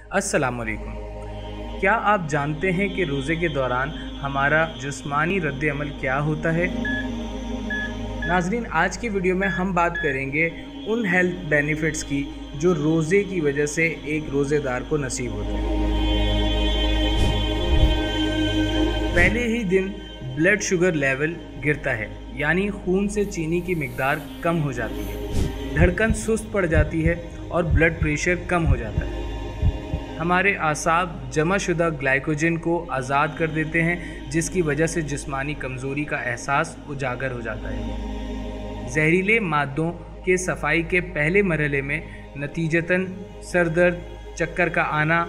अस्सलाम वालेकुम। क्या आप जानते हैं कि रोज़े के दौरान हमारा जिस्मानी रद्द-ए-अमल क्या होता है? नाज़रीन, आज की वीडियो में हम बात करेंगे उन हेल्थ बेनिफिट्स की जो रोज़े की वजह से एक रोज़ेदार को नसीब होते हैं। पहले ही दिन ब्लड शुगर लेवल गिरता है, यानी खून से चीनी की मिकदार कम हो जाती है, धड़कन सुस्त पड़ जाती है और ब्लड प्रेशर कम हो जाता है। हमारे आसाब जमा शुदा ग्लाइकोजन को आज़ाद कर देते हैं, जिसकी वजह से जिस्मानी कमज़ोरी का एहसास उजागर हो जाता है। जहरीले मादों के सफाई के पहले मरहले में नतीजतन सर दर्द, चक्कर का आना,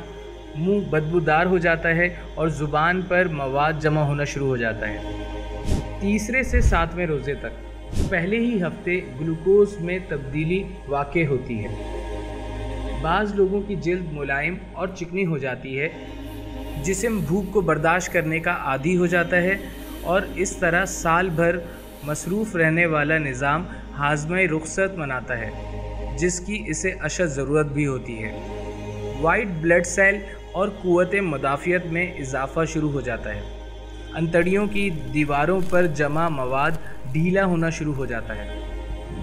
मुंह बदबूदार हो जाता है और ज़ुबान पर मवाद जमा होना शुरू हो जाता है। तीसरे से 7वें रोज़े तक पहले ही हफ्ते ग्लूकोज में तब्दीली वाक़ई होती है। बाज़ लोगों की जिल्द मुलायम और चिकनी हो जाती है, जिस्म भूख को बर्दाश्त करने का आदी हो जाता है और इस तरह साल भर मसरूफ़ रहने वाला निज़ाम हाज़मे रुख़सत मनाता है, जिसकी इसे अशद ज़रूरत भी होती है। वाइट ब्लड सेल और क़ुव्वत मुदाफ़ियत में इजाफ़ा शुरू हो जाता है। अंतड़ियों की दीवारों पर जमा मवाद ढीला होना शुरू हो जाता है।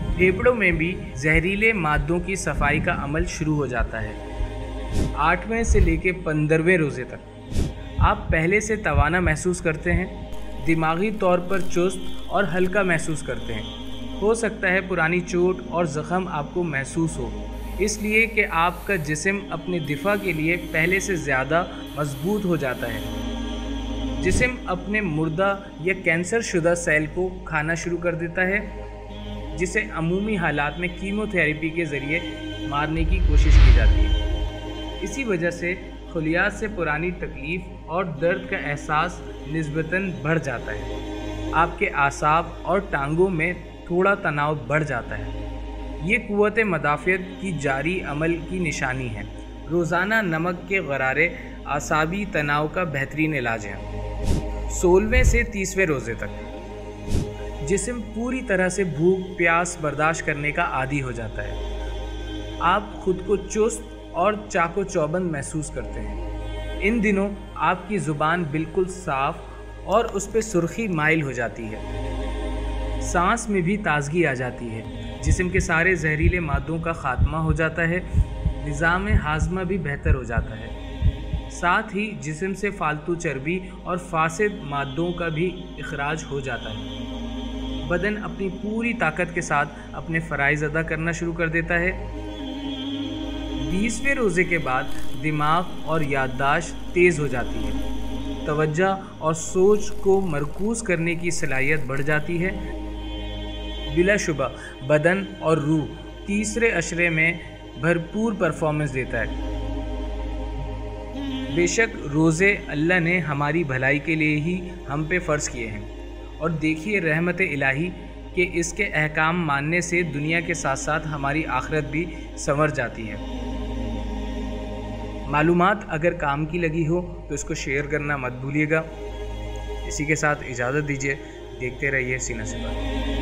फेफड़ों में भी जहरीले मादों की सफाई का अमल शुरू हो जाता है। 8वें से लेकर 15वें रोज़े तक आप पहले से तवाना महसूस करते हैं, दिमागी तौर पर चुस्त और हल्का महसूस करते हैं। हो सकता है पुरानी चोट और ज़ख़म आपको महसूस हो, इसलिए कि आपका जिस्म अपने दिफा के लिए पहले से ज़्यादा मजबूत हो जाता है। जिस्म अपने मुर्दा या कैंसर शुदा सेल को खाना शुरू कर देता है, जिसे अमूमी हालात में कीमोथेरेपी के ज़रिए मारने की कोशिश की जाती है। इसी वजह से खलियात से पुरानी तकलीफ़ और दर्द का एहसास निस्बतन बढ़ जाता है। आपके आसाब और टांगों में थोड़ा तनाव बढ़ जाता है। ये क़ुव्वत मुदाफ़ियत की जारी अमल की निशानी है। रोज़ाना नमक के गरारे आसाबी तनाव का बेहतरीन इलाज है। 16वें से 30वें रोज़े तक जिस्म पूरी तरह से भूख प्यास बर्दाश्त करने का आदी हो जाता है। आप खुद को चुस्त और चाको चौबंद महसूस करते हैं। इन दिनों आपकी ज़ुबान बिल्कुल साफ़ और उस पर सुर्खी माइल हो जाती है। सांस में भी ताजगी आ जाती है। जिस्म के सारे जहरीले मादों का ख़ात्मा हो जाता है। निज़ाम हाज़मा भी बेहतर हो जाता है। साथ ही जिस्म से फालतू चर्बी और फासिद मादों का भी इखराज हो जाता है। बदन अपनी पूरी ताकत के साथ अपने फ़राइज़ अदा करना शुरू कर देता है। 20वें रोज़े के बाद दिमाग और याददाश्त तेज़ हो जाती है। तवज्जो और सोच को मरकूज़ करने की सलाहियत बढ़ जाती है। बिलाशुबा बदन और रूह तीसरे अशरे में भरपूर परफॉर्मेंस देता है। बेशक रोज़े अल्लाह ने हमारी भलाई के लिए ही हम पे फ़र्ज़ किए हैं, और देखिए रहमत इलाही कि इसके अहकाम मानने से दुनिया के साथ साथ हमारी आखिरत भी संवर जाती है। मालूमात अगर काम की लगी हो तो इसको शेयर करना मत भूलिएगा। इसी के साथ इजाज़त दीजिए। देखते रहिए सीना से बात।